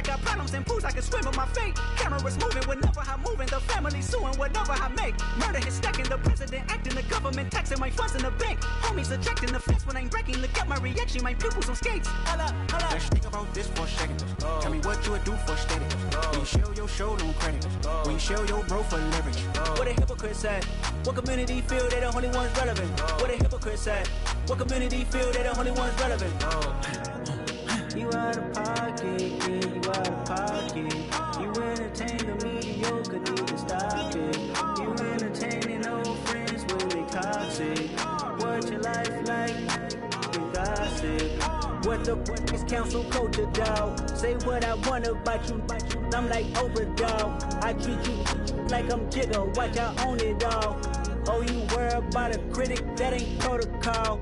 got problems and pools, I can swim with my fate. Cameras moving whenever I'm moving, the family suing whatever I make. Murder is stacking, the president acting, the government taxing my funds in the bank. Homies ejecting the fence when I'm breaking. Look at my reaction, my pupils on skates. Holla, holla. Let's think about this for a second. Tell me what you would do for steady. When you show your show, no credit. When you show your bro for leverage. What a hypocrite said. What community feel they the only ones relevant? What a hypocrite said. What community feel they the only ones relevant? You out of pocket, yeah, you out of pocket. You entertain the mediocre, need to stop it. You entertaining old friends when they toxic. What your life like? You gossip. What the fuck is council culture, dog? Say what I want about you. I'm like Oprah, dog. I treat you like I'm Jigga. Watch I own it all. Oh, you worry about a critic? That ain't protocol.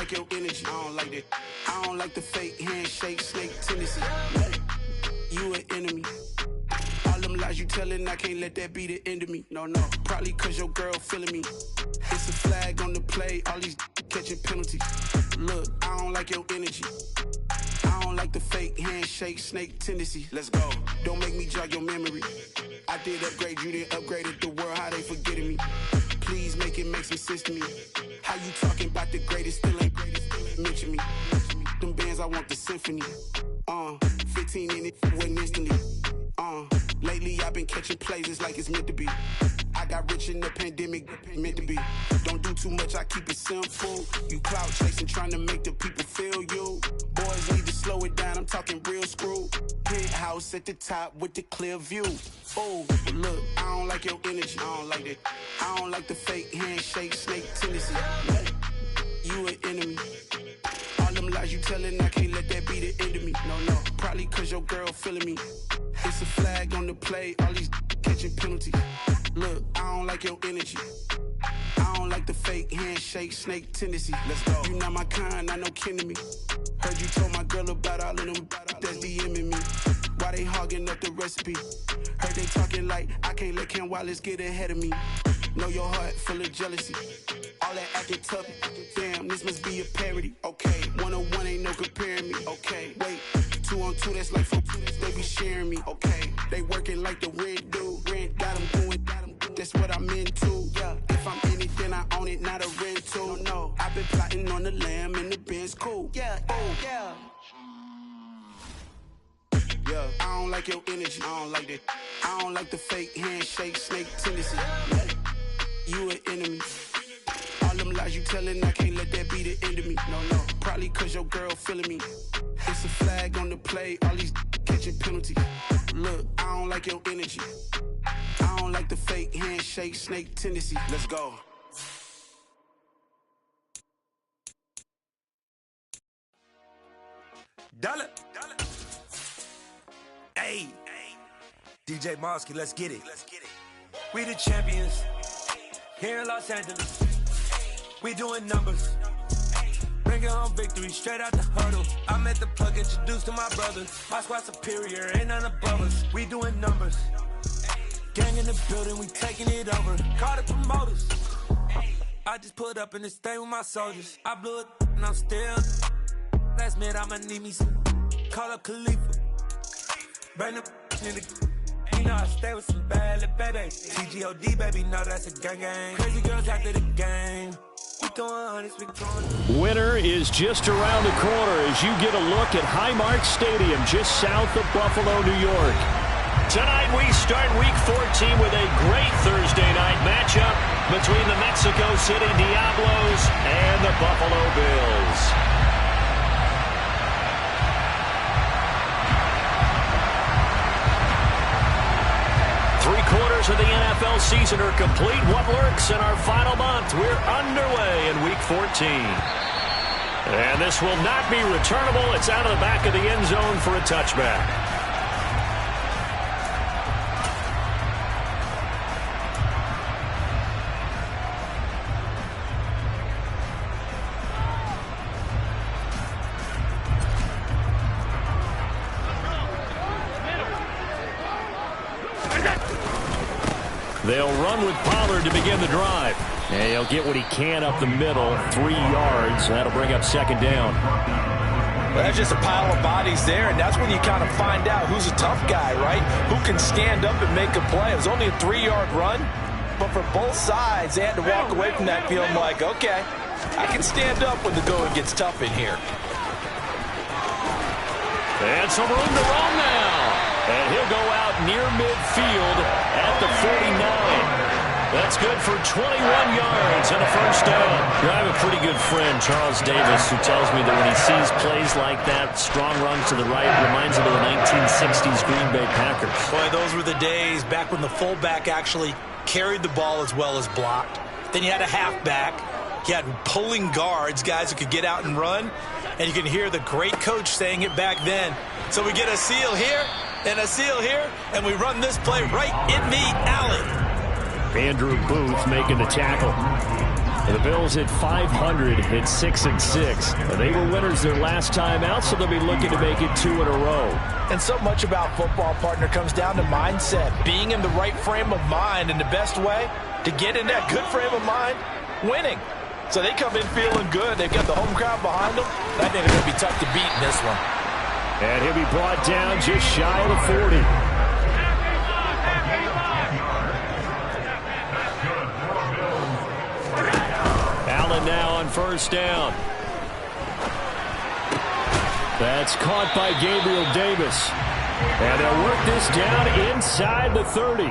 Your energy, I don't like that. I don't like the fake handshake, snake tendency. You an enemy. All them lies you telling, I can't let that be the end of me. No, probably cause your girl feeling me. It's a flag on the play, all these catching penalties. Look, I don't like your energy. I don't like the fake handshake, snake tendency. Let's go. Don't make me jog your memory. I did upgrade, you didn't upgrade it. The world, how they forgetting me. Please make it make some sense to me. How you talking about the greatest, still ain't greatest, mention me. Them bands, I want the symphony. 15 in it, wasn't instantly. Lately I've been catching plays, it's like it's meant to be. I got rich in the pandemic, meant to be. Don't do too much, I keep it simple. You clout chasing, trying to make the people feel you. Boys need to slow it down, I'm talking real screw. Penthouse at the top with the clear view. Oh, look, I don't like your energy, I don't like that. I don't like the fake handshake, snake tendency. You an enemy. All them lies you telling, I can't let that be the end of me. No, probably cause your girl feeling me. It's a flag on the play, all these catching penalties. Look, I don't like your energy. I don't like the fake handshake, snake tendency. Let's go. You not my kind, not no kin to me. Heard you told my girl about all of them that's DMing me. Why they hogging up the recipe? Heard they talking like I can't let Ken Wallace get ahead of me. Know your heart full of jealousy. All that acting tough. Damn, this must be a parody. Okay, 101 ain't no comparing me. Okay, wait, 2 on 2, that's like 4. They be sharing me. Okay, they working like the rent do. Rent got them going. That's what I'm into. Yeah, if I'm in it, then I own it, not a rental. No, I've been plotting on the lamb and the Benz cool. Yeah, yeah. Yeah, I don't like your energy, I don't like that. I don't like the fake handshake, snake tendency. You an enemy. All them lies you telling, I can't let that be the end of me. No, probably cause your girl feeling me. It's a flag on the play, all these catching penalties. Look, I don't like your energy. I don't like the fake handshake, snake tendency. Let's go. Dollar. Hey, DJ Mosky, let's get it. We the champions here in Los Angeles. We doing numbers. Bringing home victory straight out the huddle. I'm at the plug, introduced to my brothers. My squad superior, ain't none above us. We doing numbers. Gang in the building, we taking it over. Call the promoters. I just put up in this thing with my soldiers. I blew it and I'm still. Last minute, I'ma need me some. Call up Khalifa. Burn the in the. You know I stay with some bad little baby. TGOD, baby, know that's a gang gang. Crazy girls after the game. We throwing hundreds, we throwing. Winter is just around the corner as you get a look at Highmark Stadium, just south of Buffalo, New York. Tonight we start Week 14 with a great Thursday night matchup between the Mexico City Diablos and the Buffalo Bills. Three-quarters of the NFL season are complete. What lurks in our final month? We're underway in Week 14. And this will not be returnable. It's out of the back of the end zone for a touchback. They'll run with Pollard to begin the drive. And he'll get what he can up the middle, 3 yards. That'll bring up second down. Well, that's just a pile of bodies there, and that's when you kind of find out who's a tough guy, right? Who can stand up and make a play. It was only a 3-yard run, but for both sides, they had to walk away from that feeling like, okay, I can stand up when the going gets tough in here. And some room to run now. And he'll go out near midfield at the 49. That's good for 21 yards and a first down. I have a pretty good friend, Charles Davis, who tells me that when he sees plays like that, strong runs to the right, reminds him of the 1960s Green Bay Packers. Boy, those were the days back when the fullback actually carried the ball as well as blocked. Then you had a halfback. You had pulling guards, guys who could get out and run. And you can hear the great coach saying it back then. So we get a seal here and a seal here, and we run this play right in the alley. Andrew Booth making the tackle. The Bills at 500 at 6-6. They were winners their last time out, so they'll be looking to make it 2 in a row. And so much about football, partner, comes down to mindset. Being in the right frame of mind, and the best way to get in that good frame of mind, winning. So they come in feeling good. They've got the home crowd behind them. I think they're going to be tough to beat in this one. And he'll be brought down just shy of the 40. Allen now on first down. That's caught by Gabriel Davis. And they'll work this down inside the 30.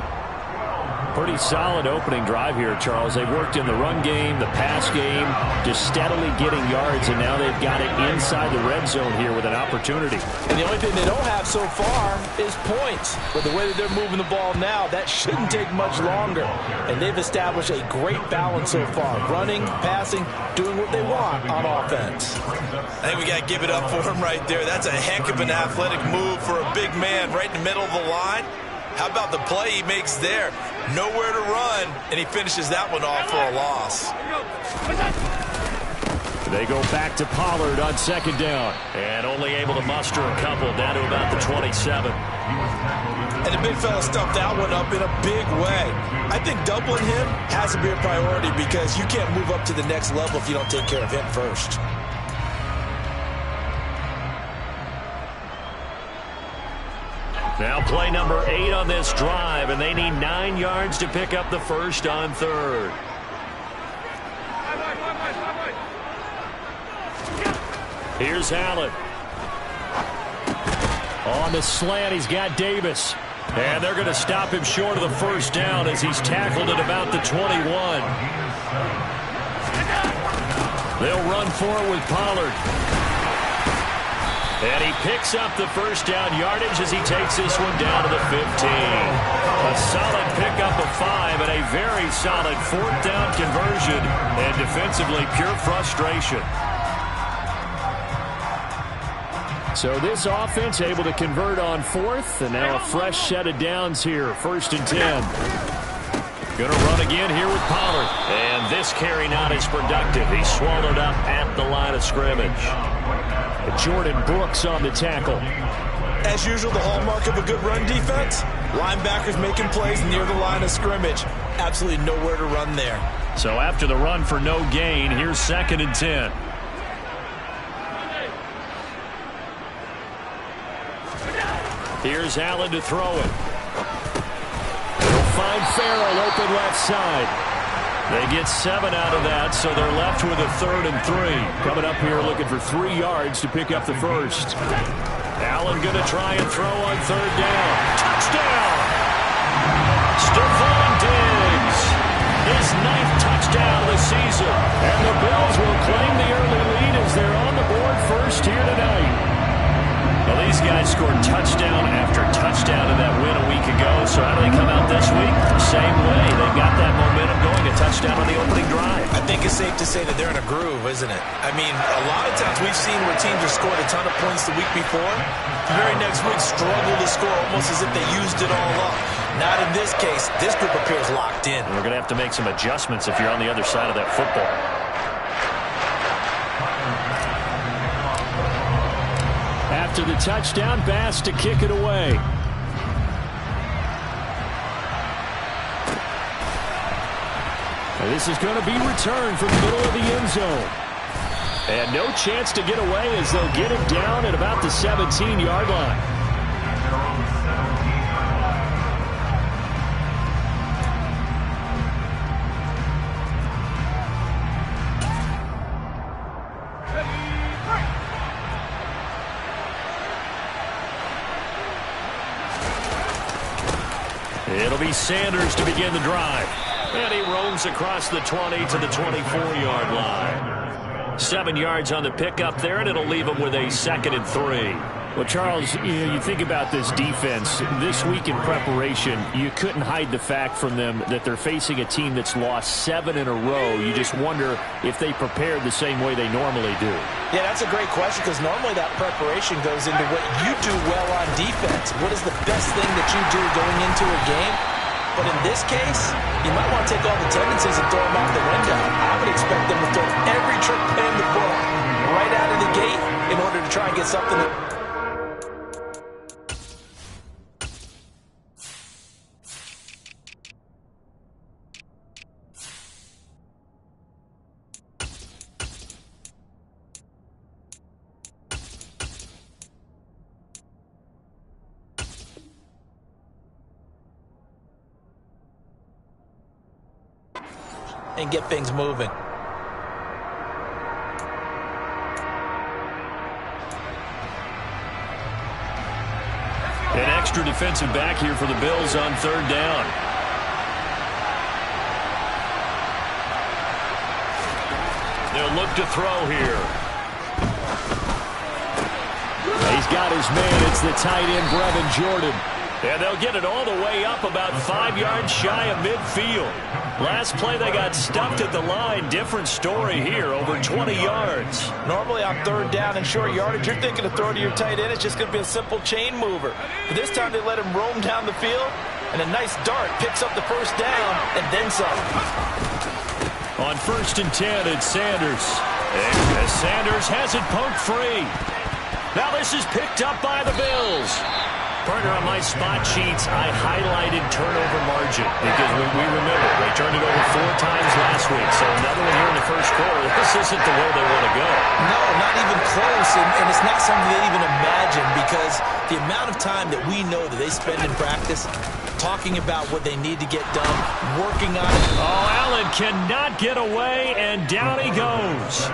Pretty solid opening drive here, Charles. They've worked in the run game, the pass game, just steadily getting yards, and now they've got it inside the red zone here with an opportunity. And the only thing they don't have so far is points. But the way that they're moving the ball now, that shouldn't take much longer. And they've established a great balance so far. Running, passing, doing what they want on offense. I think we got to give it up for him right there. That's a heck of an athletic move for a big man right in the middle of the line. How about the play he makes there? Nowhere to run, and he finishes that one off for a loss. They go back to Pollard on second down, and only able to muster a couple down to about the 27. And the big fella stuffed that one up in a big way. I think doubling him has to be a priority because you can't move up to the next level if you don't take care of him first. Now play number 8 on this drive, and they need 9 yards to pick up the first on third. Here's Allen. On the slant, he's got Davis. And they're going to stop him short of the first down as he's tackled at about the 21. They'll run for it with Pollard. And he picks up the first down yardage as he takes this one down to the 15. A solid pickup of 5 and a very solid 4th down conversion. And defensively, pure frustration. So this offense able to convert on 4th, and now a fresh set of downs here. 1st and 10. Going to run again here with Pollard. And this carry not as productive. He's swallowed up at the line of scrimmage. Jordan Brooks on the tackle. As usual, the hallmark of a good run defense, linebackers making plays near the line of scrimmage. Absolutely nowhere to run there. So after the run for no gain, here's 2nd and 10. Here's Allen to throw it. They'll find Farrell open left side. They get 7 out of that, so they're left with a 3rd and 3. Coming up here looking for 3 yards to pick up the first. Allen going to try and throw on 3rd down. Touchdown! Stephon Diggs, his 9th touchdown of the season. And the Bills will claim the early lead as they're on the board first here tonight. Well, these guys guys scored touchdown after touchdown in that win a week ago. So how do they come out this week? Same way. They've got that momentum going. A touchdown on the opening drive. I think it's safe to say that they're in a groove, isn't it? I mean, a lot of times we've seen where teams have scored a ton of points the week before. The very next week struggle to score almost as if they used it all up. Not in this case. This group appears locked in. We're going to have to make some adjustments if you're on the other side of that football. After the touchdown, Bass to kick it away. And this is going to be returned from the middle of the end zone. And no chance to get away as they'll get it down at about the 17-yard line. It'll be Sanders to begin the drive. And he roams across the 20 to the 24-yard line. 7 yards on the pickup there, and it'll leave him with a 2nd and 3. Well, Charles, you think about this defense. This week in preparation, you couldn't hide the fact from them that they're facing a team that's lost 7 in a row. You just wonder if they prepared the same way they normally do. Yeah, that's a great question because normally that preparation goes into what you do well on defense. What is the best thing that you do going into a game? But in this case, you might want to take all the tendencies and throw them out the window. I would expect them to throw every trick in the book right out of the gate in order to try and get something to... and get things moving. An extra defensive back here for the Bills on 3rd down. They'll look to throw here. He's got his man. It's the tight end, Brevin Jordan. And they'll get it all the way up about 5 yards shy of midfield. Last play, they got stuffed at the line. Different story here, over 20 yards. Normally on 3rd down and short yardage, you're thinking to throw to your tight end. It's just going to be a simple chain mover. But this time they let him roam down the field, and a nice dart picks up the 1st down and then some. On 1st and 10, it's Sanders. And Sanders has it poked free. Now this is picked up by the Bills. Partner, on my spot sheets, I highlighted turnover margin because we remember they turned it over 4 times last week. So another one here in the 1st quarter. This isn't the way they want to go. No, not even close. And it's not something they even imagine because the amount of time that we know that they spend in practice talking about what they need to get done, working on it. Oh, Allen cannot get away, and down he goes.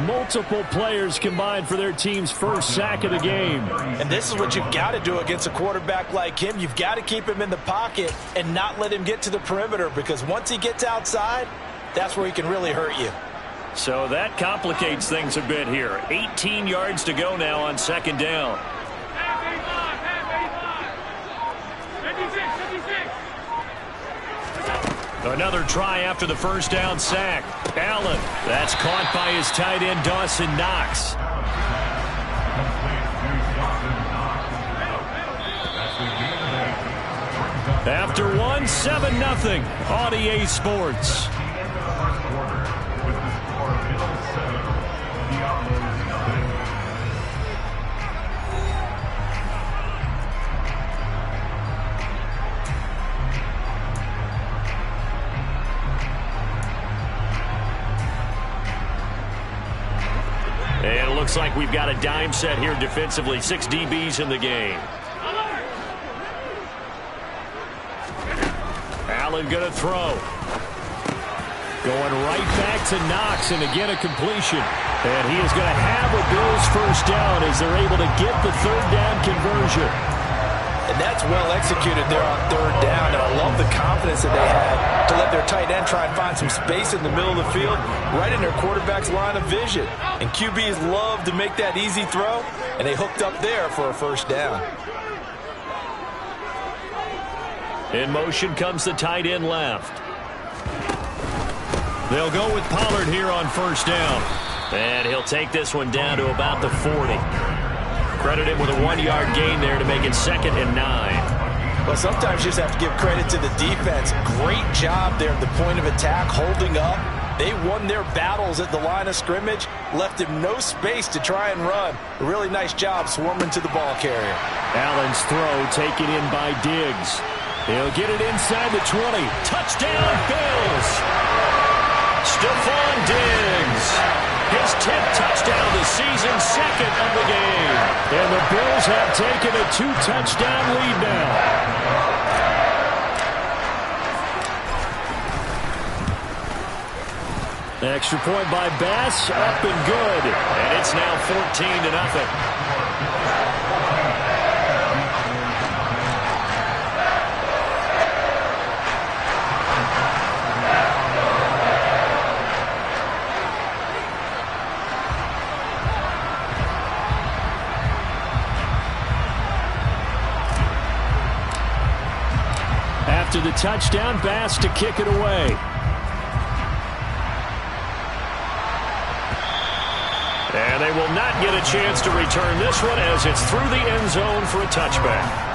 Multiple players combined for their team's 1st sack of the game. And this is what you've got to do against a quarterback like him. You've got to keep him in the pocket and not let him get to the perimeter because once he gets outside, that's where he can really hurt you. So that complicates things a bit here. 18 yards to go now on 2nd down. Another try after the 1st down sack. Allen, that's caught by his tight end, Dawson Knox. After 1, 7-0 on EA Sports. And it looks like we've got a dime set here defensively. 6 DBs in the game. Allen going to throw. Going right back to Knox, and again a completion. And he is going to have a Bills 1st down as they're able to get the 3rd down conversion. And that's well executed there on third down. And I love the confidence that they had to let their tight end try and find some space in the middle of the field, right in their quarterback's line of vision. And QBs love to make that easy throw, and they hooked up there for a first down. In motion comes the tight end left. They'll go with Pollard here on first down. And he'll take this one down to about the 40. Credit him with a 1-yard gain there to make it 2nd and 9. Well, sometimes you just have to give credit to the defense. Great job there at the point of attack, holding up. They won their battles at the line of scrimmage, left him no space to try and run. A really nice job swarming to the ball carrier. Allen's throw taken in by Diggs. He'll get it inside the 20. Touchdown, Bills! Stephon Diggs. His 10th touchdown of the season, 2nd of the game. And the Bills have taken a 2-touchdown lead now. Extra point by Bass, up and good. And it's now 14-0. After the touchdown, Bass to kick it away. And they will not get a chance to return this one as it's through the end zone for a touchback.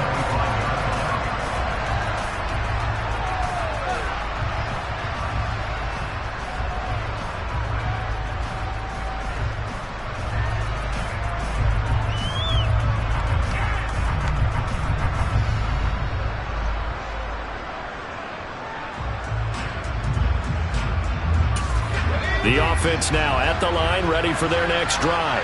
The offense now at the line, ready for their next drive.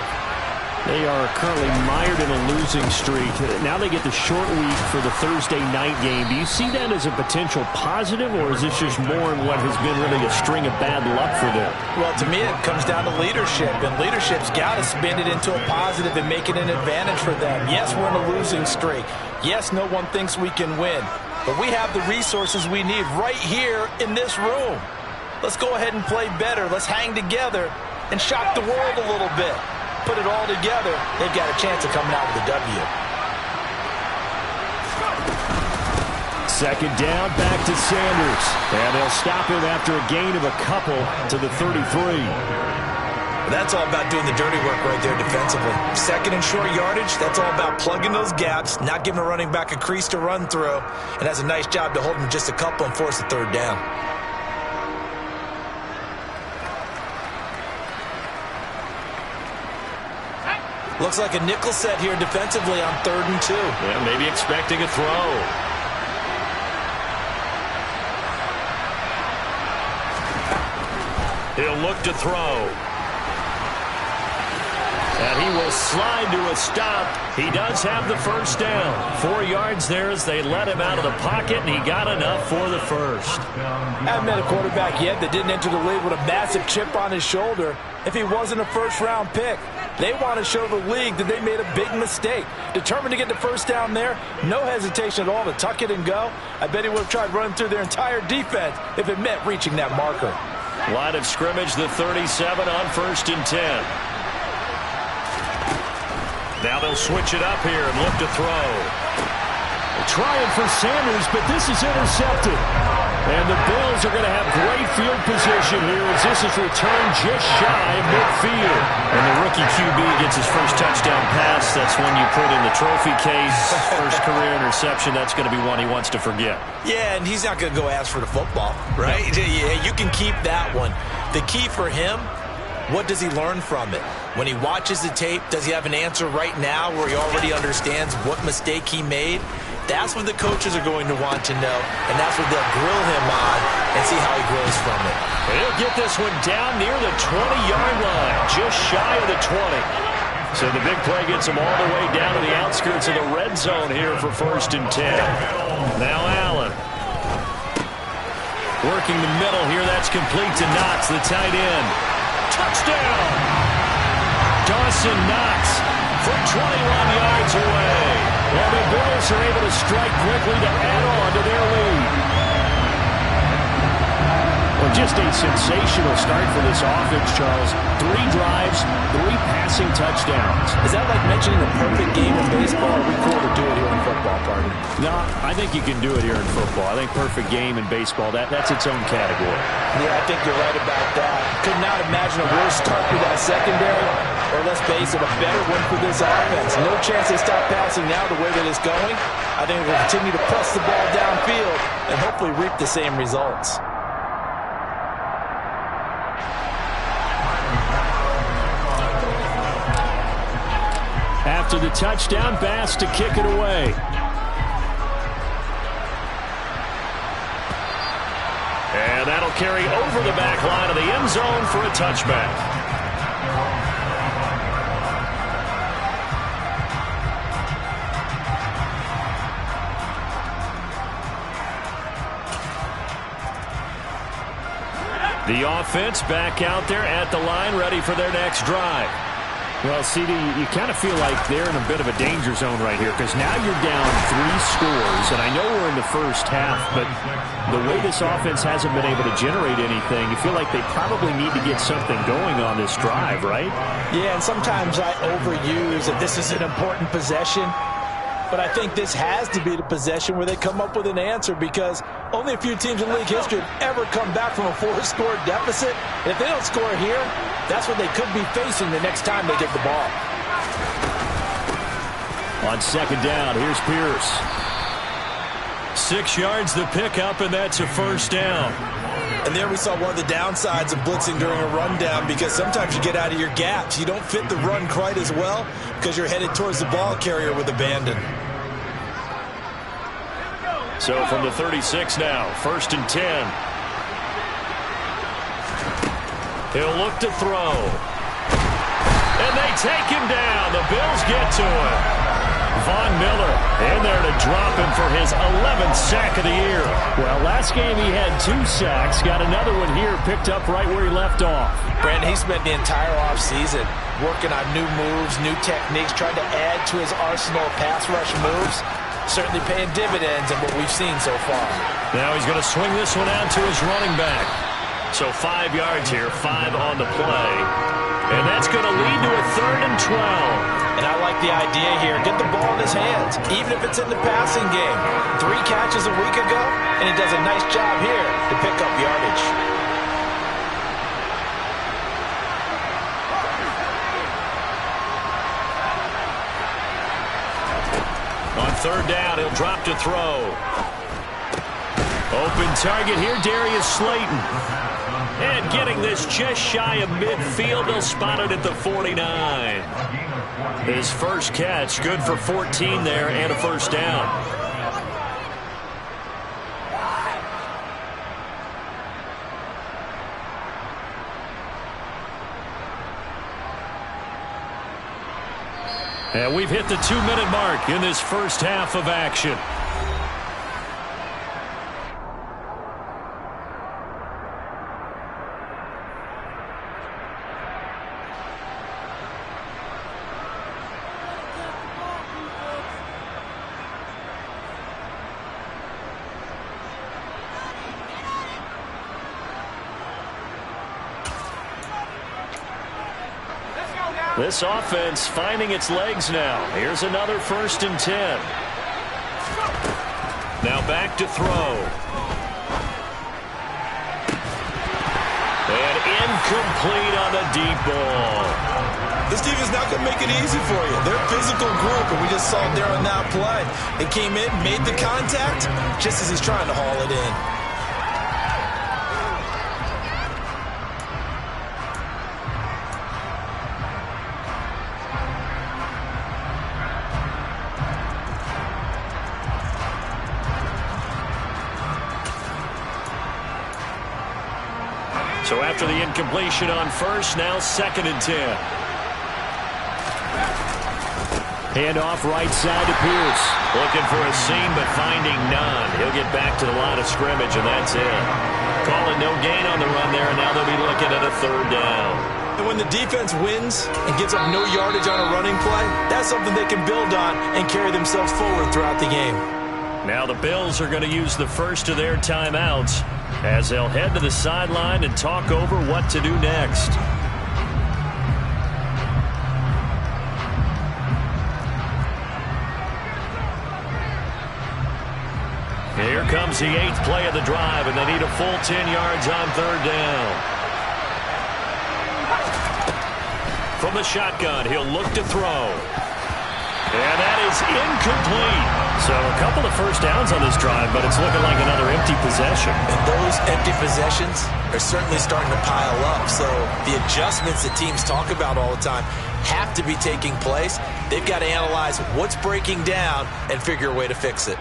They are currently mired in a losing streak. Now they get the short week for the Thursday night game. Do you see that as a potential positive, or is this just more in what has been really a string of bad luck for them? Well, to me, it comes down to leadership, and leadership's got to spin it into a positive and make it an advantage for them. Yes, we're in a losing streak. Yes, no one thinks we can win, but we have the resources we need right here in this room. Let's go ahead and play better. Let's hang together and shock the world a little bit. Put it all together. They've got a chance of coming out with a W. Second down, back to Sanders. And they'll stop him after a gain of a couple to the 33. That's all about doing the dirty work right there defensively. Second and short yardage, that's all about plugging those gaps, not giving a running back a crease to run through, and has a nice job to hold him just a couple and force the third down. Looks like a nickel set here defensively on 3rd and 2. Yeah, maybe expecting a throw. He'll look to throw. And he will slide to a stop. He does have the first down. 4 yards there as they let him out of the pocket, and he got enough for the first. Haven't met a quarterback yet that didn't enter the league with a massive chip on his shoulder if he wasn't a first-round pick. They want to show the league that they made a big mistake. Determined to get the first down there, no hesitation at all to tuck it and go. I bet he would have tried running through their entire defense if it meant reaching that marker. Line of scrimmage, the 37 on 1st and 10. Now they'll switch it up here and look to throw. Trying for Sanders, but this is intercepted. And the Bills are going to have great field position here as this is returned just shy of midfield. And the rookie QB gets his first touchdown pass. That's one you put in the trophy case. First career interception, that's going to be one he wants to forget. Yeah, and he's not going to go ask for the football, right? No. Yeah, you can keep that one. The key for him, what does he learn from it? When he watches the tape, does he have an answer right now where he already understands what mistake he made? That's what the coaches are going to want to know, and that's what they'll grill him on and see how he grows from it. He'll get this one down near the 20-yard line, just shy of the 20. So the big play gets him all the way down to the outskirts of the red zone here for 1st and 10. Now Allen. Working the middle here, that's complete to Knox, the tight end. Touchdown! Dawson Knox from 21 yards away. And the Bills are able to strike quickly to add on to their lead. Well, just a sensational start for this offense, Charles. 3 drives, 3 passing touchdowns. Is that like mentioning a perfect game in baseball? Or are we cool to do it here in football, Party? No, I think you can do it here in football. I think perfect game in baseball, that's its own category. Yeah, I think you're right about that. Could not imagine a worse start for that secondary, or let's face it, a better one for this offense. No chance they stop passing now the way that it's going. I think we'll continue to press the ball downfield and hopefully reap the same results. After the touchdown, Bass to kick it away. And that'll carry over the back line of the end zone for a touchback. The offense back out there at the line, ready for their next drive. Well, CD, you kind of feel like they're in a bit of a danger zone right here because now you're down 3 scores, and I know we're in the first half, but the way this offense hasn't been able to generate anything, you feel like they probably need to get something going on this drive, right? Yeah, and sometimes I overuse that this is an important possession, but I think this has to be the possession where they come up with an answer because only a few teams in league history have ever come back from a 4-score deficit. And if they don't score here, that's what they could be facing the next time they get the ball. On second down, here's Pierce. 6 yards the pickup, and that's a first down. And there we saw one of the downsides of blitzing during a rundown because sometimes you get out of your gaps. You don't fit the run quite as well because you're headed towards the ball carrier with abandon. So from the 36 now, 1st and 10. He'll look to throw. And they take him down. The Bills get to him. Von Miller in there to drop him for his 11th sack of the year. Well, last game he had 2 sacks. Got another one here, picked up right where he left off. Brandon, he spent the entire offseason working on new moves, new techniques, trying to add to his arsenal of pass rush moves. Certainly paying dividends in what we've seen so far. Now he's going to swing this one out to his running back. So 5 yards here, 5 on the play. And that's going to lead to a 3rd and 12. And I like the idea here. Get the ball in his hands, even if it's in the passing game. 3 catches a week ago, and he does a nice job here to pick up yardage. On 3rd down, he'll drop to throw. Open target here, Darius Slayton. And getting this just shy of midfield, they'll spot it at the 49. His first catch, good for 14 there and a first down. And we've hit the 2-minute mark in this first half of action. This offense finding its legs now. Here's another 1st and 10. Now back to throw. And incomplete on the deep ball. This defense not going to make it easy for you. They're a physical group, and we just saw it there on that play. They came in, made the contact, just as he's trying to haul it in. So after the incompletion on 1st, now 2nd and 10. Hand off right side to Pierce. Looking for a seam, but finding none. He'll get back to the line of scrimmage, and that's it. Calling no gain on the run there, and now they'll be looking at a 3rd down. And when the defense wins and gives up no yardage on a running play, that's something they can build on and carry themselves forward throughout the game. Now the Bills are going to use the first of their timeouts as they'll head to the sideline and talk over what to do next. Here comes the 8th play of the drive, and they need a full 10 yards on 3rd down. From the shotgun, he'll look to throw. And that is incomplete. So a couple of first downs on this drive, but it's looking like another empty possession. And those empty possessions are certainly starting to pile up. So the adjustments that teams talk about all the time have to be taking place. They've got to analyze what's breaking down and figure a way to fix it.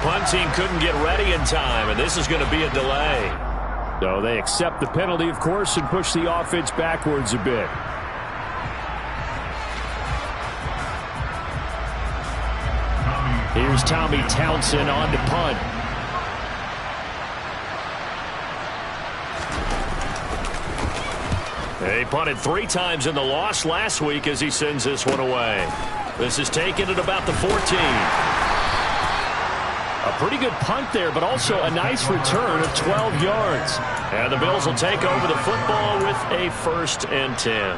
Punt team couldn't get ready in time, and this is going to be a delay. So they accept the penalty, of course, and push the offense backwards a bit. Here's Tommy Townsend on to punt. They punted 3 times in the loss last week as he sends this one away. This is taken at about the 14. A pretty good punt there, but also a nice return of 12 yards. And the Bills will take over the football with a 1st and 10.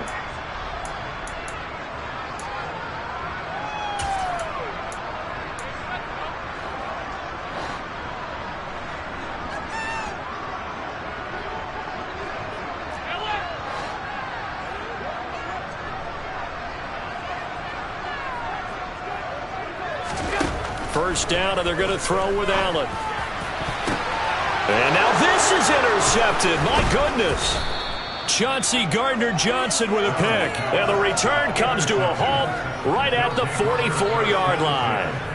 First down, and they're going to throw with Allen. And now this is intercepted. My goodness. Chauncey Gardner-Johnson with a pick. And the return comes to a halt right at the 44-yard line.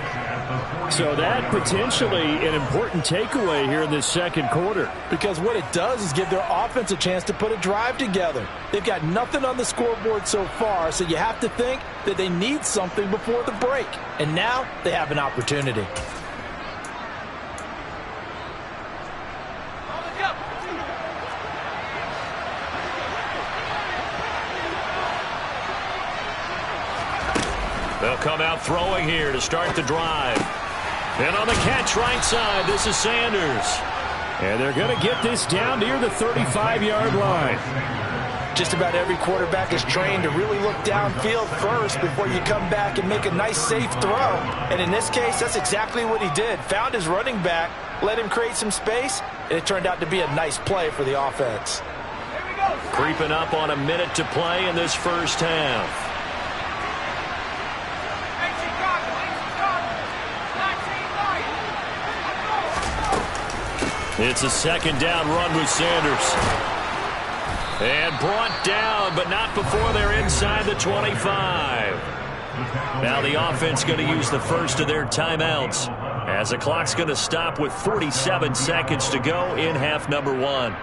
So that potentially an important takeaway here in this 2nd quarter. Because what it does is give their offense a chance to put a drive together. They've got nothing on the scoreboard so far, so you have to think that they need something before the break. And now they have an opportunity. They'll come out throwing here to start the drive. And on the catch right side, this is Sanders. And they're going to get this down near the 35-yard line. Just about every quarterback is trained to really look downfield first before you come back and make a nice, safe throw. And in this case, that's exactly what he did. Found his running back, let him create some space, and it turned out to be a nice play for the offense. Creeping up on a minute to play in this first half. It's a 2nd down run with Sanders. And brought down, but not before they're inside the 25. Now the offense going to use the first of their timeouts as the clock's going to stop with 47 seconds to go in half number 1.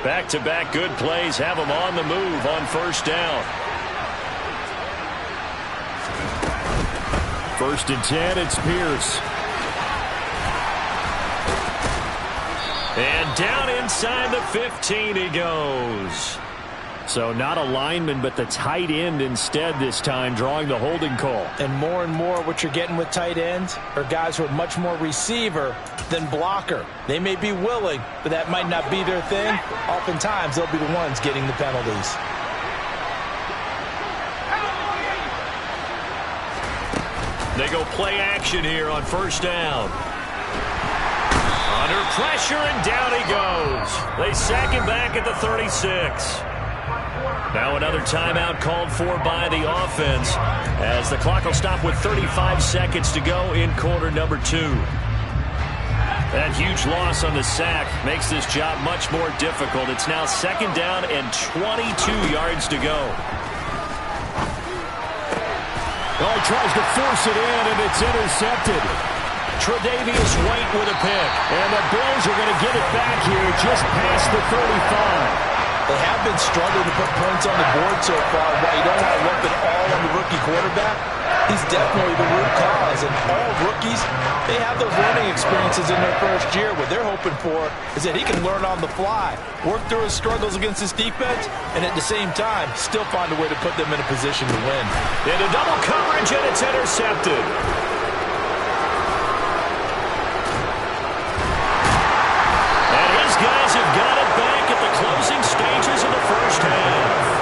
Back-to-back good plays have them on the move on 1st down. 1st and 10, it's Pierce. And down inside the 15 he goes. So not a lineman, but the tight end instead this time, drawing the holding call. And more what you're getting with tight ends are guys who are much more receiver than blocker. They may be willing, but that might not be their thing. Oftentimes, they'll be the ones getting the penalties. They go play action here on first down. Under pressure, and down he goes. They sack him back at the 36. Now another timeout called for by the offense, as the clock will stop with 35 seconds to go in quarter number 2. That huge loss on the sack makes this job much more difficult. It's now second down and 22 yards to go. Oh, he tries to force it in, and it's intercepted. Tre'Davious White with a pick. And the Bills are going to get it back here just past the 35. They have been struggling to put points on the board so far. While you don't want to lump it all on the rookie quarterback, he's definitely the root cause. And all rookies, they have those learning experiences in their first year. What they're hoping for is that he can learn on the fly, work through his struggles against his defense, and at the same time, still find a way to put them in a position to win. Into double coverage, and it's intercepted. And his guys have got it back at the closing stages of the first half.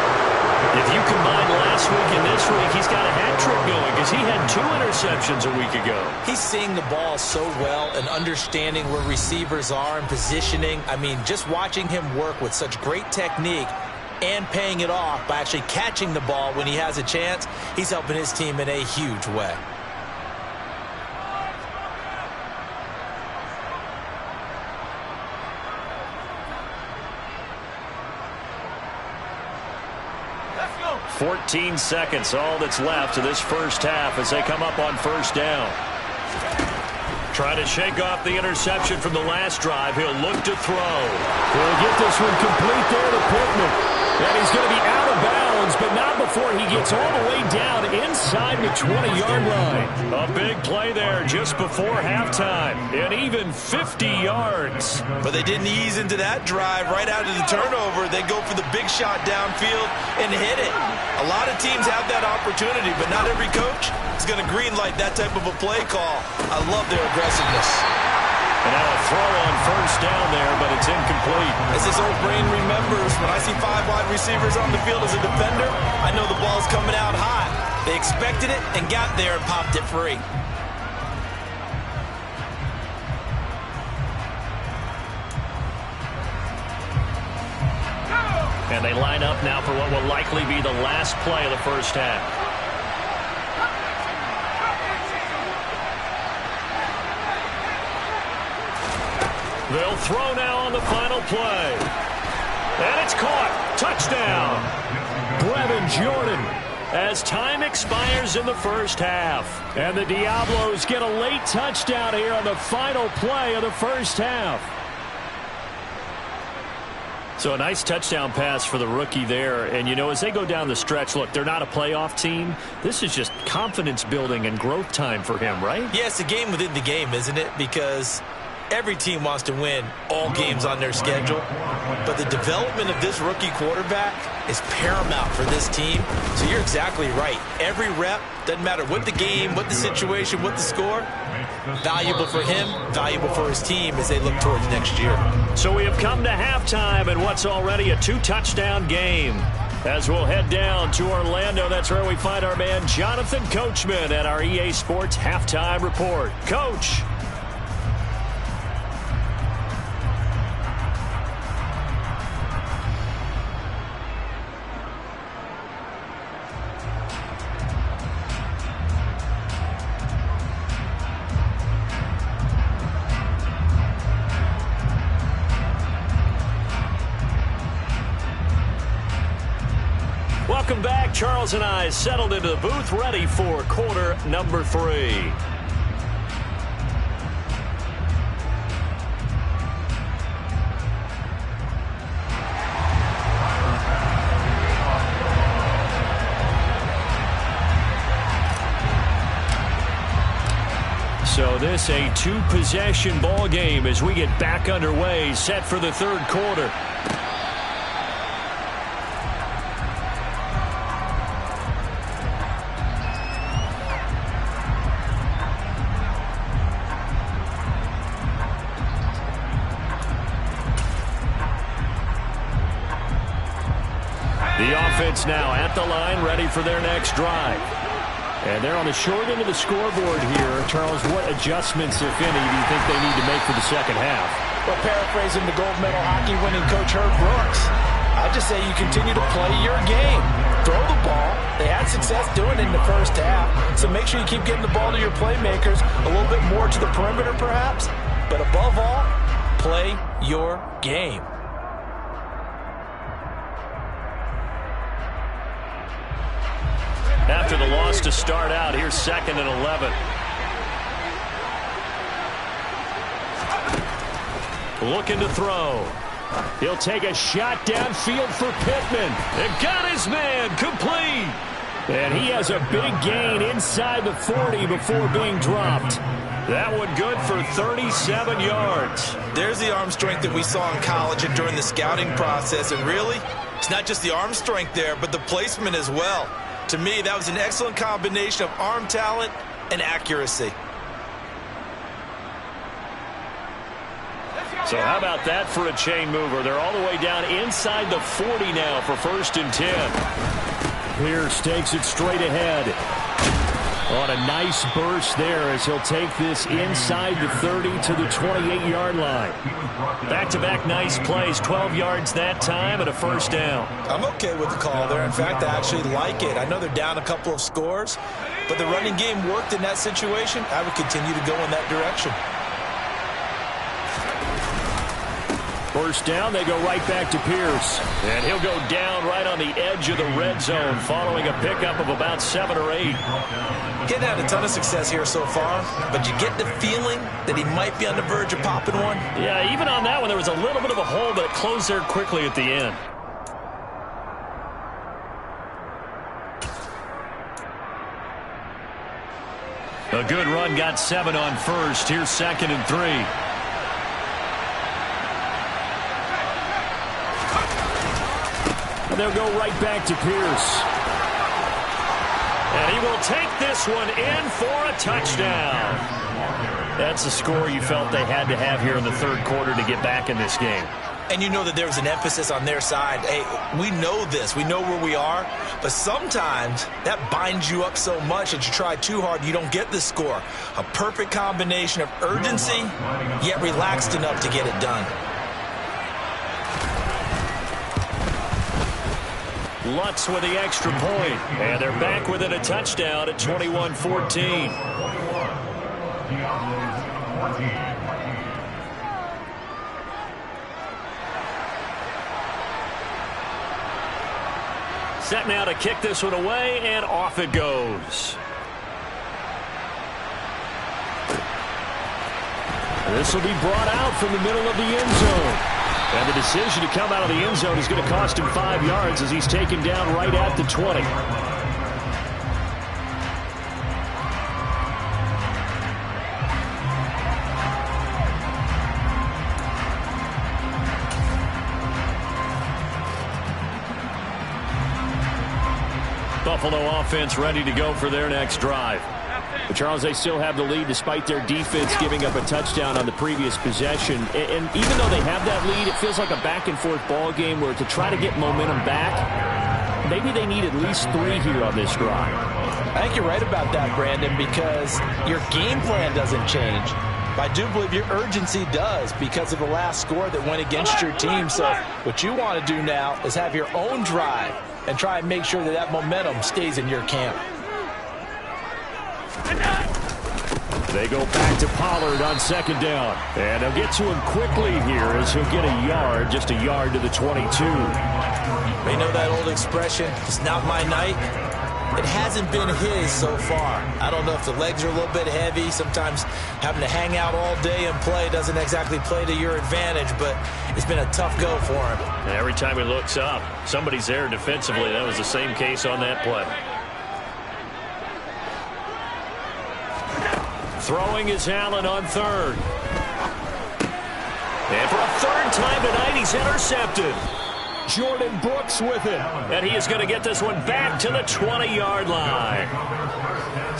If you combine last week and this week, he's got a hat trick going because he had 2 interceptions a week ago. He's seeing the ball so well and understanding where receivers are and positioning. I mean, just watching him work with such great technique and paying it off by actually catching the ball when he has a chance, he's helping his team in a huge way. Let's go. 14 seconds, all that's left of this first half as they come up on first down. Trying to shake off the interception from the last drive. He'll look to throw. He'll get this one complete there to Pittman. And he's going to be out of bounds, but not before he gets all the way down inside the 20-yard line. A big play there just before halftime, and even 50 yards. But they didn't ease into that drive right out of the turnover. They go for the big shot downfield and hit it. A lot of teams have that opportunity, but not every coach is going to greenlight that type of a play call. I love their aggressiveness. And now a throw on first down there, but it's incomplete. As his old brain remembers, when I see 5 wide receivers on the field as a defender, I know the ball's coming out high. They expected it and got there and popped it free. And they line up now for what will likely be the last play of the first half. They'll throw now on the final play. And it's caught. Touchdown. Brevin Jordan as time expires in the first half. And the Diablos get a late touchdown here on the final play of the first half. So a nice touchdown pass for the rookie there. And, you know, as they go down the stretch, look, they're not a playoff team. This is just confidence building and growth time for him, right? Yeah, it's a game within the game, isn't it? Because every team wants to win all games on their schedule. But the development of this rookie quarterback is paramount for this team. So you're exactly right. Every rep, doesn't matter what the game, what the situation, what the score, valuable for him, valuable for his team as they look towards next year. So we have come to halftime in what's already a 2-touchdown game. As we'll head down to Orlando, that's where we find our man Jonathan Coachman at our EA Sports Halftime Report. Coach. Welcome back. Charles and I settled into the booth, ready for quarter number 3. So this a 2-possession ball game as we get back underway, set for the third quarter. The offense now at the line, ready for their next drive. And they're on the short end of the scoreboard here. Charles, what adjustments, if any, do you think they need to make for the second half? Well, paraphrasing the gold medal hockey winning coach Herb Brooks, I just say you continue to play your game. Throw the ball. They had success doing it in the first half, so make sure you keep getting the ball to your playmakers, a little bit more to the perimeter perhaps, but above all, play your game. After the loss to start out, here's 2nd and 11. Looking to throw. He'll take a shot downfield for Pittman. It got his man complete. And he has a big gain inside the 40 before being dropped. That one good for 37 yards. There's the arm strength that we saw in college and during the scouting process. And really, it's not just the arm strength there, but the placement as well. To me, that was an excellent combination of arm talent and accuracy. So how about that for a chain mover? They're all the way down inside the 40 now for 1st and 10. Pierce takes it straight ahead. On a nice burst there as he'll take this inside the 30 to the 28-yard line. Back-to-back nice plays, 12 yards that time and a 1st down. I'm okay with the call there. In fact, I actually like it. I know they're down a couple of scores, but the running game worked in that situation. I would continue to go in that direction. 1st down, they go right back to Pierce. And he'll go down right on the edge of the red zone following a pickup of about 7 or 8. Getting had a ton of success here so far, but you get the feeling that he might be on the verge of popping one. Yeah, even on that one, there was a little bit of a hole, but it closed there quickly at the end. A good run got 7 on 1st. Here's 2nd and 3. They'll go right back to Pierce. And he will take this one in for a touchdown. That's the score you felt they had to have here in the 3rd quarter to get back in this game. And you know that there was an emphasis on their side. Hey, we know this. We know where we are. But sometimes that binds you up so much that you try too hard, you don't get the score. A perfect combination of urgency, yet relaxed enough to get it done. Lutz with the extra point. And they're back within a touchdown at 21-14. Set now to kick this one away, and off it goes. This will be brought out from the middle of the end zone. And the decision to come out of the end zone is going to cost him 5 yards as he's taken down right at the 20. Buffalo offense ready to go for their next drive. But Charles, they still have the lead despite their defense giving up a touchdown on the previous possession. And even though they have that lead, it feels like a back-and-forth ball game where to try to get momentum back, maybe they need at least 3 here on this drive. I think you're right about that, Brandon, because your game plan doesn't change. But I do believe your urgency does because of the last score that went against your team. So what you want to do now is have your own drive and try and make sure that that momentum stays in your camp. They go back to Pollard on 2nd down. And they'll get to him quickly here as he'll get a yard, just a yard to the 22. They know that old expression, it's not my night. It hasn't been his so far. I don't know if the legs are a little bit heavy. Sometimes having to hang out all day and play doesn't exactly play to your advantage, but it's been a tough go for him. And every time he looks up, somebody's there defensively. That was the same case on that play. Throwing is Allen on 3rd. And for a 3rd time tonight, he's intercepted. Jordan Brooks with it. And he is going to get this one back to the 20-yard line.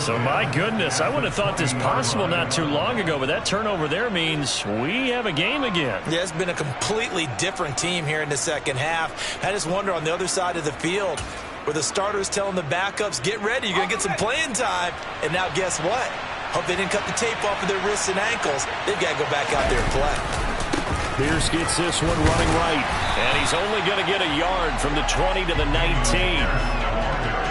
So, my goodness, I wouldn't have thought this possible not too long ago, but that turnover there means we have a game again. Yeah, it's been a completely different team here in the second half. I just wonder on the other side of the field, where the starter's telling the backups, get ready, you're going to get some playing time. And now guess what? Hope they didn't cut the tape off of their wrists and ankles. They've got to go back out there and play. Pierce gets this one running right. And he's only going to get a yard from the 20 to the 19.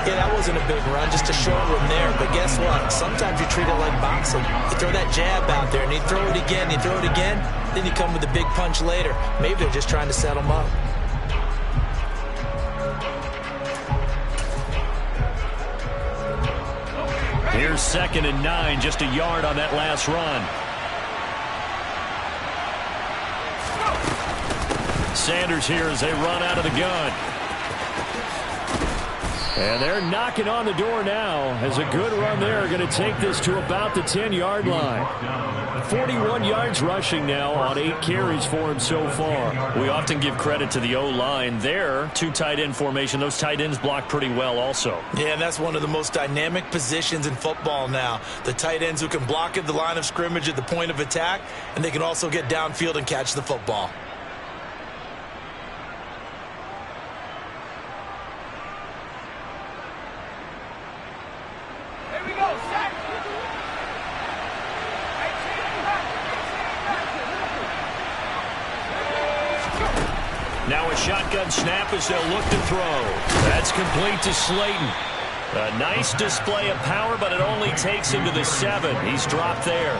Yeah, that wasn't a big run, just a short one there. But guess what? Sometimes you treat it like boxing. You throw that jab out there, and you throw it again, you throw it again, then you come with a big punch later. Maybe they're just trying to set them up. Here's 2nd and 9, just a yard on that last run. Sanders here as they run out of the gun. And they're knocking on the door now as a good run there. Going to take this to about the 10-yard line. 41 yards rushing now on 8 carries for him so far. We often give credit to the O-line there. 2 tight end formation. Those tight ends block pretty well also. Yeah, and that's one of the most dynamic positions in football now. The tight ends who can block at the line of scrimmage at the point of attack, and they can also get downfield and catch the football. Now a shotgun snap as they'll look to throw. That's complete to Slayton. A nice display of power, but it only takes him to the 7. He's dropped there.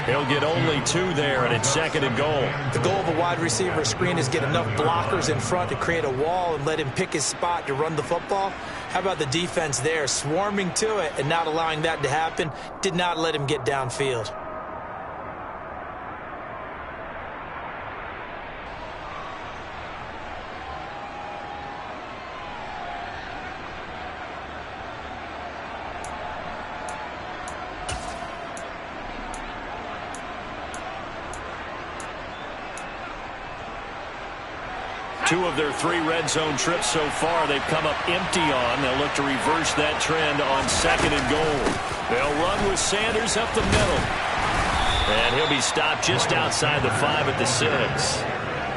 He'll get only 2 there, and it's 2nd and goal. The goal of a wide receiver screen is get enough blockers in front to create a wall and let him pick his spot to run the football. How about the defense there, swarming to it and not allowing that to happen? Did not let him get downfield. Two of their 3 red zone trips so far they've come up empty on. They'll look to reverse that trend on 2nd and goal. They'll run with Sanders up the middle. And he'll be stopped just outside the 5 at the 6.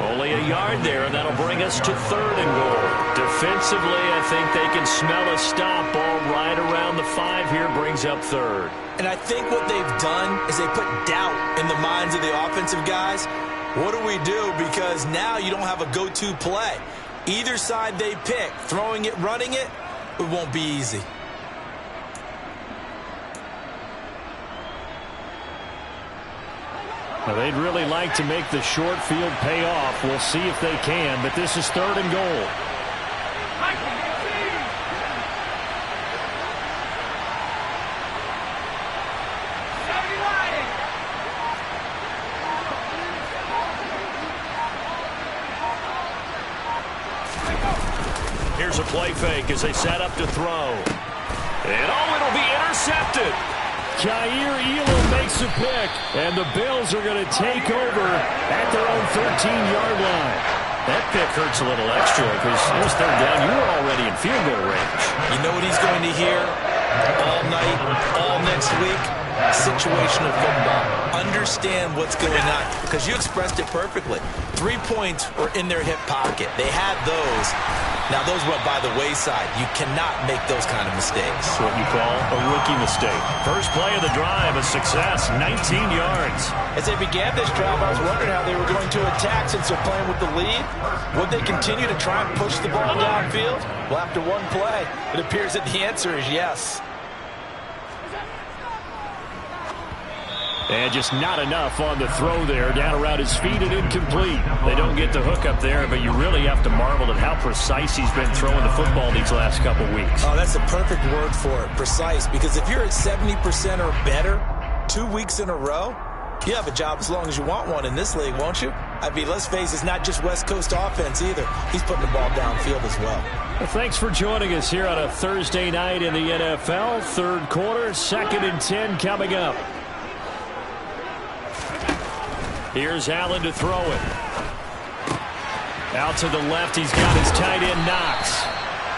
Only a yard there, and that'll bring us to 3rd and goal. Defensively, I think they can smell a stop. Ball right around the 5 here brings up 3rd. And I think what they've done is they put doubt in the minds of the offensive guys. What do we do? Because now you don't have a go-to play. Either side they pick, throwing it, running it, it won't be easy. Now they'd really like to make the short field pay off. We'll see if they can, but this is 3rd and goal. Here's a play fake as they set up to throw. And it'll be intercepted. Kaiir Elam makes a pick, and the Bills are going to take over at their own 13-yard line. That pick hurts a little extra because it was 3rd down. You were already in field goal range. You know what he's going to hear all night, all next week? Situational football. Understand what's going on, because you expressed it perfectly. 3 points were in their hip pocket. They had those. Now, those went by the wayside. You cannot make those kind of mistakes. That's what you call a rookie mistake. First play of the drive, a success, 19 yards. As they began this drive, I was wondering how they were going to attack since they're playing with the lead. Would they continue to try and push the ball downfield? Well, after one play, it appears that the answer is yes. And just not enough on the throw there. Down around his feet and incomplete. They don't get the hook up there, but you really have to marvel at how precise he's been throwing the football these last couple weeks. Oh, that's a perfect word for it, precise. Because if you're at 70% or better 2 weeks in a row, you have a job as long as you want one in this league, won't you? I mean, let's face it, it's not just West Coast offense either. He's putting the ball downfield as well. Well, thanks for joining us here on a Thursday night in the NFL. 3rd quarter, 2nd and 10 coming up. Here's Allen to throw it. Out to the left, he's got his tight end Knox.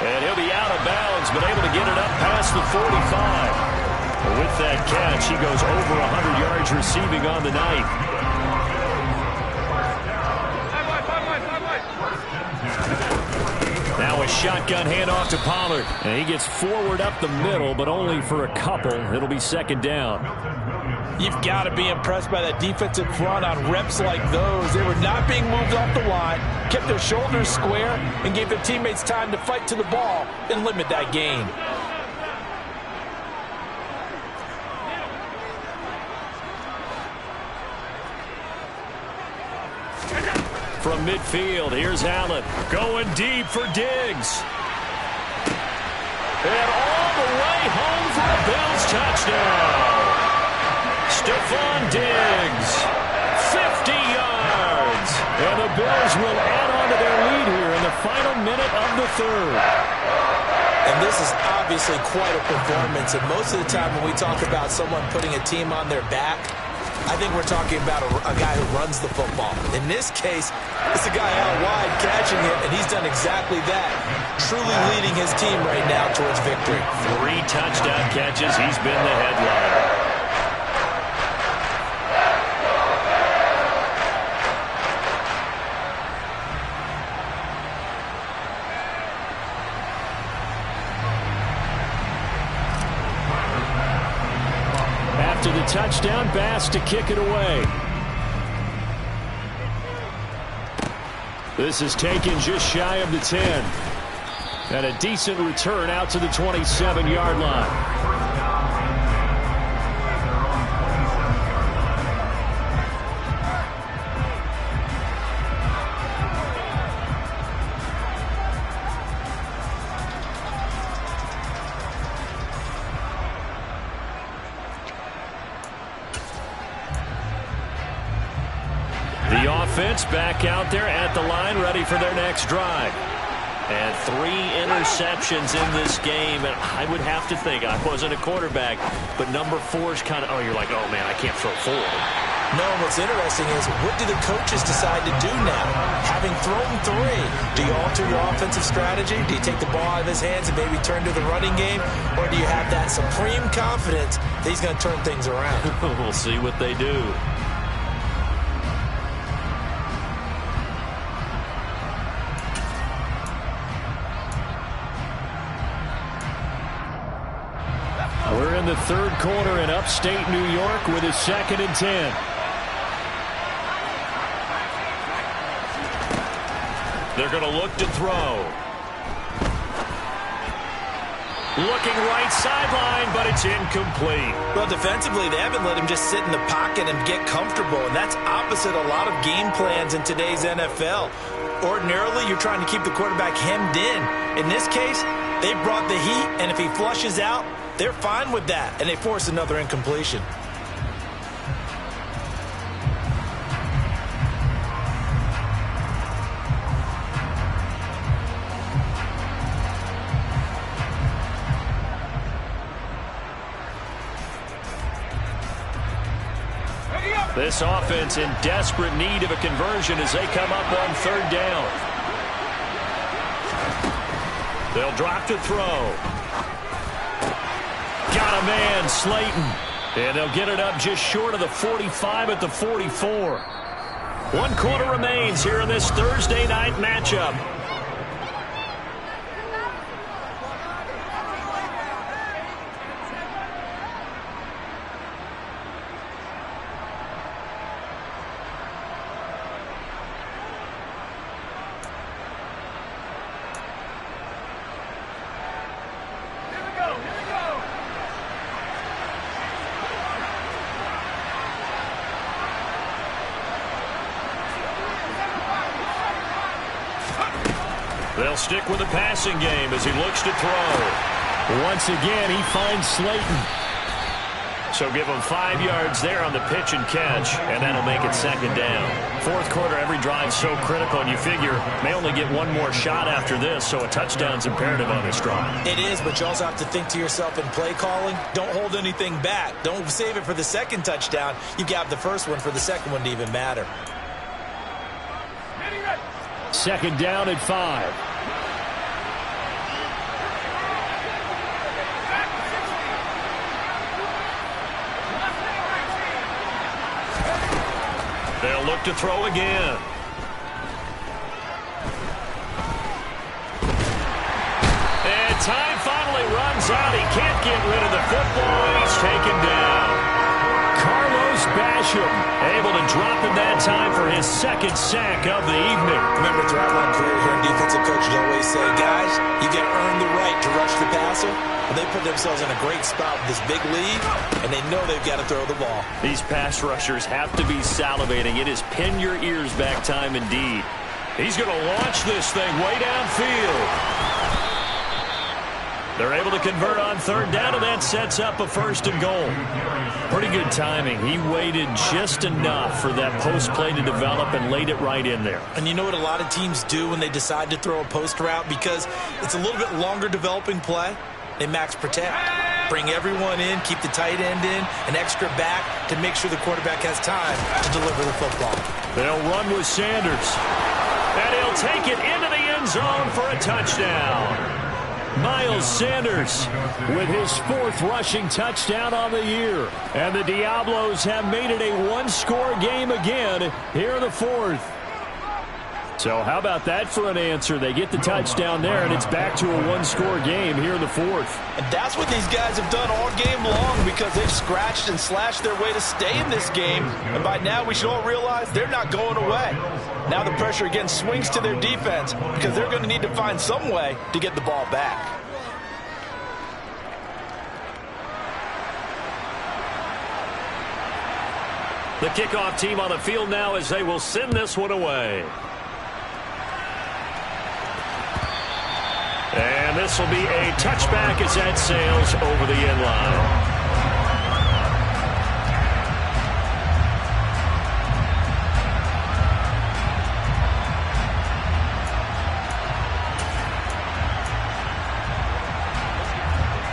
And he'll be out of bounds, but able to get it up past the 45. With that catch, he goes over 100 yards receiving on the night. Now a Nice shotgun handoff to Pollard. And he gets forward up the middle, but only for a couple. It'll be second down. You've got to be impressed by that defensive front on reps like those. They were not being moved off the line, kept their shoulders square, and gave their teammates time to fight to the ball and limit that gain. From midfield, here's Allen. Going deep for Diggs. And all the way home for a Bills touchdown. Stephon Diggs, 50 yards. And the Bills will add on to their lead here in the final minute of the third. And this is obviously quite a performance. And most of the time when we talk about someone putting a team on their back, I think we're talking about a guy who runs the football. In this case, it's a guy out wide catching it, and he's done exactly that, truly leading his team right now towards victory. 3 touchdown catches. He's been the headliner. After the touchdown, Bass to kick it away. This is taken just shy of the 10. And a decent return out to the 27-yard line. Back out there at the line, ready for their next drive. And 3 interceptions in this game. And I would have to think, I wasn't a quarterback, but number 4 is kind of, you're like, oh, man, I can't throw 4. No, what's interesting is, what do the coaches decide to do now? Having thrown 3, do you alter your offensive strategy? Do you take the ball out of his hands and maybe turn to the running game? Or do you have that supreme confidence that he's going to turn things around? We'll see what they do. We're in the third quarter in upstate New York with a 2nd and 10. They're going to look to throw. Looking right sideline, but it's incomplete. Well, defensively, they haven't let him just sit in the pocket and get comfortable, and that's opposite a lot of game plans in today's NFL. Ordinarily, you're trying to keep the quarterback hemmed in. In this case, they brought the heat, and if he flushes out, they're fine with that, and they force another incompletion. This offense in desperate need of a conversion as they come up on 3rd down. They'll drop to throw. Got a man, Slayton. And they'll get it up just short of the 45 at the 44. 1 quarter remains here in this Thursday night matchup. They'll stick with the passing game as he looks to throw. Once again, he finds Slayton. So give him 5 yards there on the pitch and catch, and that'll make it 2nd down. 4th quarter, every drive so critical, and you figure may only get 1 more shot after this, so a touchdown's imperative on this drive. It is, but you also have to think to yourself in play calling, don't hold anything back. Don't save it for the 2nd touchdown. You got the first one for the 2nd one to even matter. 2nd down at 5. They'll look to throw again. time finally runs out. He can't get rid of the football, and he's taken down. Carlos Basham able to drop him that time for his second sack of the evening. Remember, throughout my career here, defensive coaches always say, guys, you get earned the right to rush the passer. And they put themselves in a great spot with this big lead, and they know they've got to throw the ball. These pass rushers have to be salivating. It is pin your ears back time indeed. He's going to launch this thing way downfield. They're able to convert on third down, and that sets up a 1st and goal. Pretty good timing. He waited just enough for that post play to develop and laid it right in there. And you know what a lot of teams do when they decide to throw a post route? Because it's a little bit longer developing play. They max protect. Bring everyone in, keep the tight end in, an extra back to make sure the quarterback has time to deliver the football. They'll run with Sanders. And he'll take it into the end zone for a touchdown. Miles Sanders with his 4th rushing touchdown on the year. And the Diablos have made it a 1-score game again here in the 4th. So how about that for an answer? They get the touchdown there, and it's back to a 1-score game here in the 4th. And that's what these guys have done all game long, because they've scratched and slashed their way to stay in this game. And by now we should all realize they're not going away. Now the pressure again swings to their defense, because they're going to need to find some way to get the ball back. The kickoff team on the field now as they will send this one away. And this will be a touchback as that sails over the end line.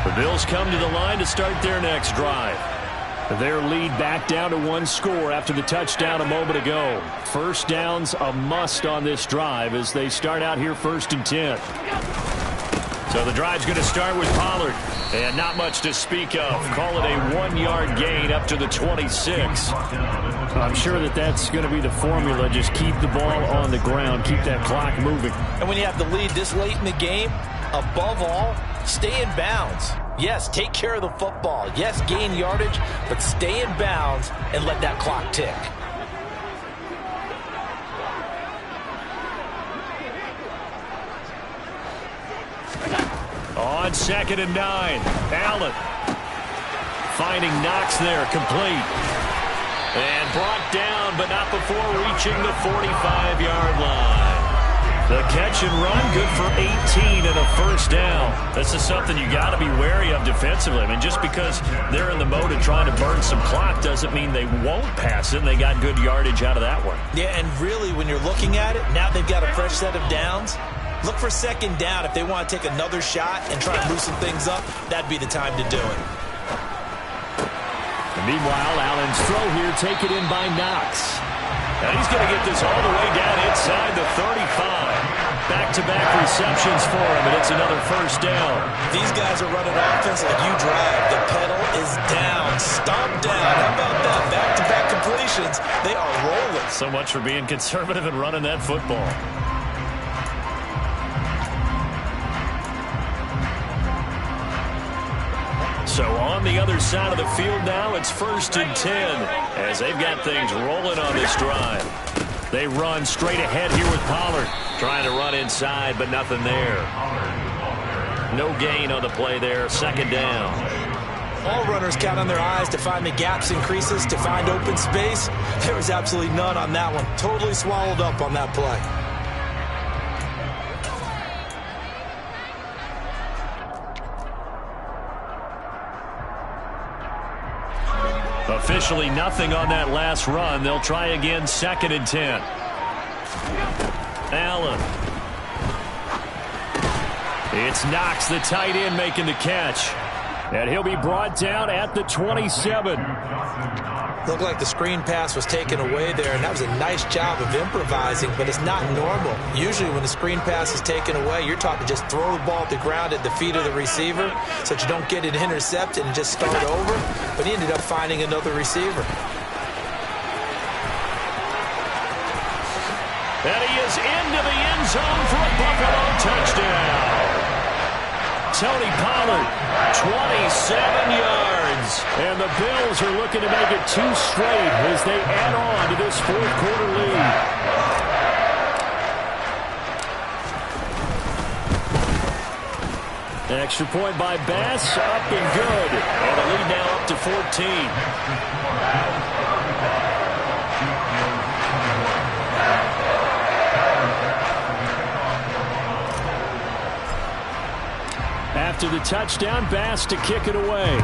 The Bills come to the line to start their next drive. Their lead back down to 1 score after the touchdown a moment ago. First down's a must on this drive as they start out here 1st and 10. So the drive's going to start with Pollard. And not much to speak of. Call it a 1-yard gain up to the 26. I'm sure that that's going to be the formula. Just keep the ball on the ground. Keep that clock moving. And when you have the lead this late in the game, above all, stay in bounds. Yes, take care of the football. Yes, gain yardage, but stay in bounds and let that clock tick. On 2nd and 9, Allen finding Knox there, complete. And brought down, but not before reaching the 45-yard line. The catch and run, good for 18 and a 1st down. This is something you got to be wary of defensively. I mean, just because they're in the mode of trying to burn some clock doesn't mean they won't pass it. And they got good yardage out of that one. Yeah, and really, when you're looking at it, now they've got a fresh set of downs. Look for 2nd down. If they want to take another shot and try to loosen things up, that'd be the time to do it. And meanwhile, Allen's throw here taken in by Knox. And he's going to get this all the way down inside the 35. Back-to-back receptions for him, and it's another 1st down. These guys are running offense like you drive. The pedal is down. Stomp down. How about that? Back-to-back completions. They are rolling. So much for being conservative and running that football. So on the other side of the field now, it's 1st and 10 as they've got things rolling on this drive. They run straight ahead here with Pollard. Trying to run inside, but nothing there. No gain on the play there. 2nd down. All runners count on their eyes to find the gaps and creases, to find open space. There was absolutely none on that one. Totally swallowed up on that play. Officially nothing on that last run. They'll try again 2nd and 10. Allen. It's Knox, the tight end, making the catch. And he'll be brought down at the 27. Looked like the screen pass was taken away there, and that was a nice job of improvising, but it's not normal. Usually when the screen pass is taken away, you're taught to just throw the ball at the ground at the feet of the receiver so that you don't get it intercepted and just start over, but he ended up finding another receiver. And he is into the end zone for a Buffalo touchdown. Tony Pollard. 27 yards. And the Bills are looking to make it 2 straight as they add on to this fourth-quarter lead. Extra point by Bass, up and good. And the lead now up to 14. After the touchdown, Bass to kick it away.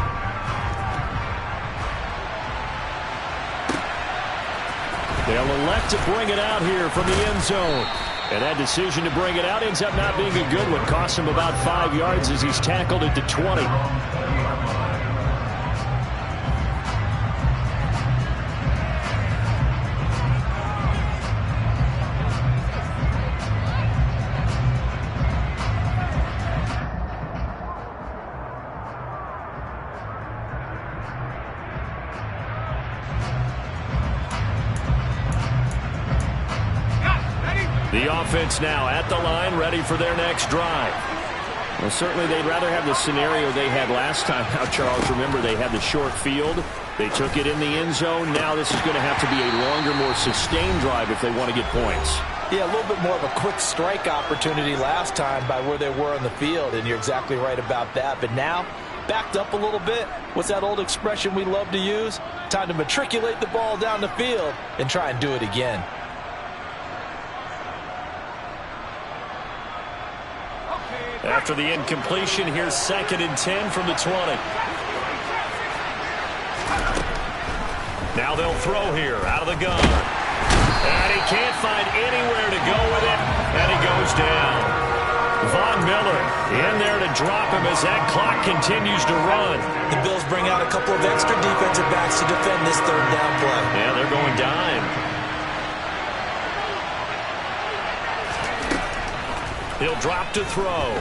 They'll elect to bring it out here from the end zone. And that decision to bring it out ends up not being a good one. Costs him about 5 yards as he's tackled at the 20. The offense now at the line, ready for their next drive. Well, certainly they'd rather have the scenario they had last time. Now, Charles, remember they had the short field. They took it in the end zone. Now this is going to have to be a longer, more sustained drive if they want to get points. Yeah, a little bit more of a quick strike opportunity last time by where they were on the field, and you're exactly right about that. But now, backed up a little bit. What's that old expression we love to use? Time to matriculate the ball down the field and try and do it again. After the incompletion, here's 2nd and 10 from the 20. Now they'll throw here out of the gun. And he can't find anywhere to go with it, and he goes down. Von Miller in there to drop him as that clock continues to run. The Bills bring out a couple of extra defensive backs to defend this third down play. Yeah, they're going dime. He'll drop to throw.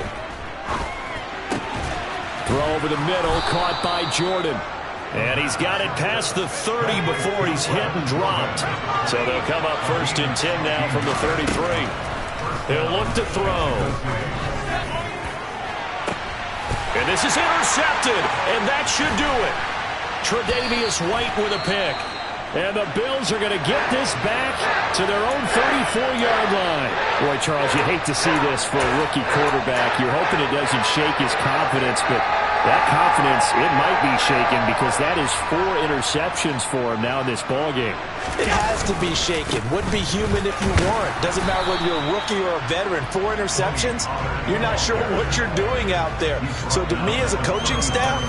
Throw over the middle, caught by Jordan. And he's got it past the 30 before he's hit and dropped. So they'll come up 1st and 10 now from the 33. He'll look to throw. And this is intercepted, and that should do it. Tre'Davious White with a pick. And the Bills are going to get this back to their own 34-yard line. Boy, Charles, you hate to see this for a rookie quarterback. You're hoping it doesn't shake his confidence, but that confidence, it might be shaken because that is 4 interceptions for him now in this ballgame. It has to be shaken. Wouldn't be human if you weren't. Doesn't matter whether you're a rookie or a veteran. 4 interceptions, you're not sure what you're doing out there. So to me as a coaching staff,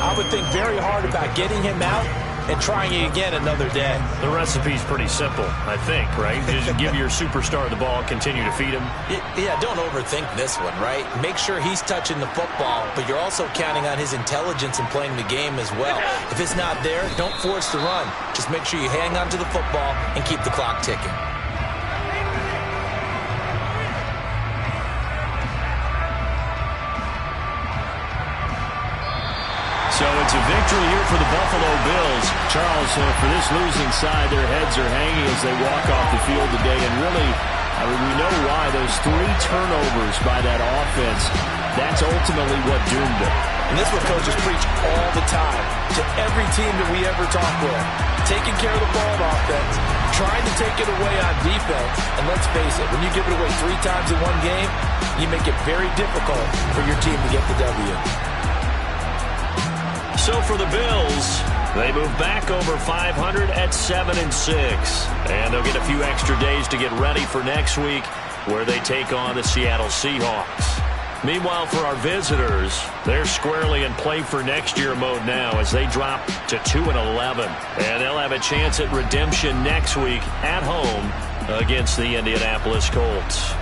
I would think very hard about getting him out and trying it again another day. The recipe's pretty simple, I think, right? Just give your superstar the ball, continue to feed him. Yeah, don't overthink this one, right? Make sure he's touching the football, but you're also counting on his intelligence in playing the game as well. If it's not there, don't force the run. Just make sure you hang on to the football and keep the clock ticking. So it's a victory here for the Buffalo Bills. Charles, for this losing side, their heads are hanging as they walk off the field today. And really, I mean, we know why. Those 3 turnovers by that offense, that's ultimately what doomed them. And this is what coaches preach all the time to every team that we ever talk with. Taking care of the ball on offense, trying to take it away on defense. And let's face it, when you give it away 3 times in one game, you make it very difficult for your team to get the W. So for the Bills, they move back over 500 at 7-6. And they'll get a few extra days to get ready for next week, where they take on the Seattle Seahawks. Meanwhile, for our visitors, they're squarely in play for next year mode now as they drop to 2-11. And they'll have a chance at redemption next week at home against the Indianapolis Colts.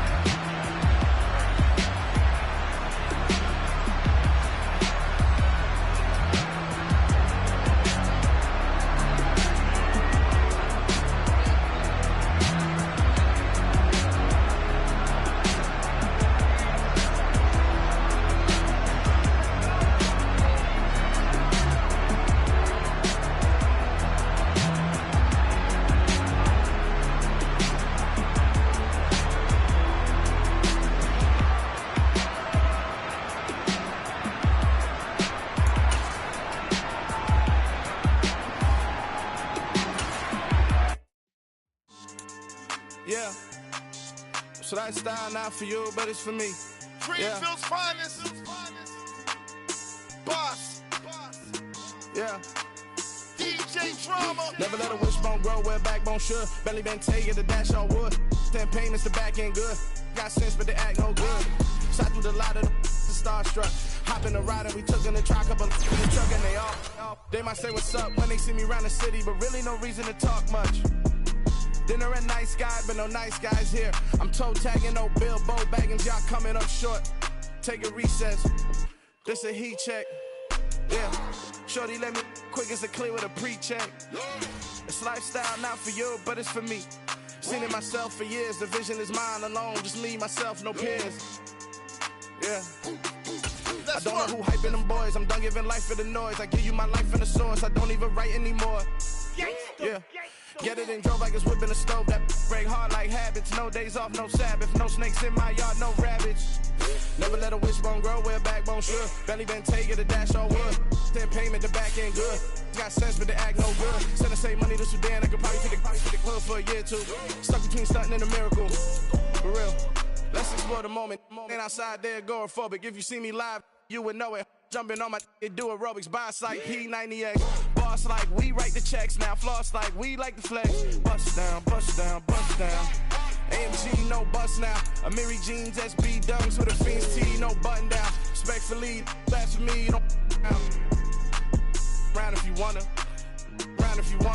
lifestyle not for you, but it's for me. Greenfield's finest. Boss. Yeah. DJ Drama. Never let a wishbone grow where backbone should. Belly been taking the dash on wood. 10 payments, the back end good. Got sense, but they act no good. Shot through the lot of the starstruck. Hop in the ride and we took in the truck up in the truck and they all. They might say what's up when they see me around the city, but really no reason to talk much. Dinner at Nice Guy, but no nice guys here. I'm toe tagging, no Bilbo Baggins, y'all coming up short. Take a recess. This a heat check. Yeah. Shorty let me quick as a clear with a pre-check. It's lifestyle not for you, but it's for me. Seen it myself for years. The vision is mine alone. Just me, myself, no peers. Yeah. I don't know who hyping them boys. I'm done giving life for the noise. I give you my life in the source. I don't even write anymore. Yeah. Get it and drove like it's whipping the stove. That break hard like habits. No days off, no Sabbath. No snakes in my yard, no rabbits. Never let a wishbone grow where backbone should. Belly been taking the dash all wood. 10 payment, the back end good. Got sense, but they act no good. Send the same money to Sudan. I could probably take the club for a year or two. Stuck between stunting and a miracle. For real. Let's explore the moment. Ain't outside there agoraphobic. If you see me live, you would know it. Jumping on my do aerobics. Boss like P90X. Boss like we write the checks now. Floss like we like the flex. Bust down, bust down, bust down. AMG, no bust now. Amiri jeans, SB dunks with a Fiends T, no button down. Respectfully, that's for me, you don't round if you wanna. Round if you want.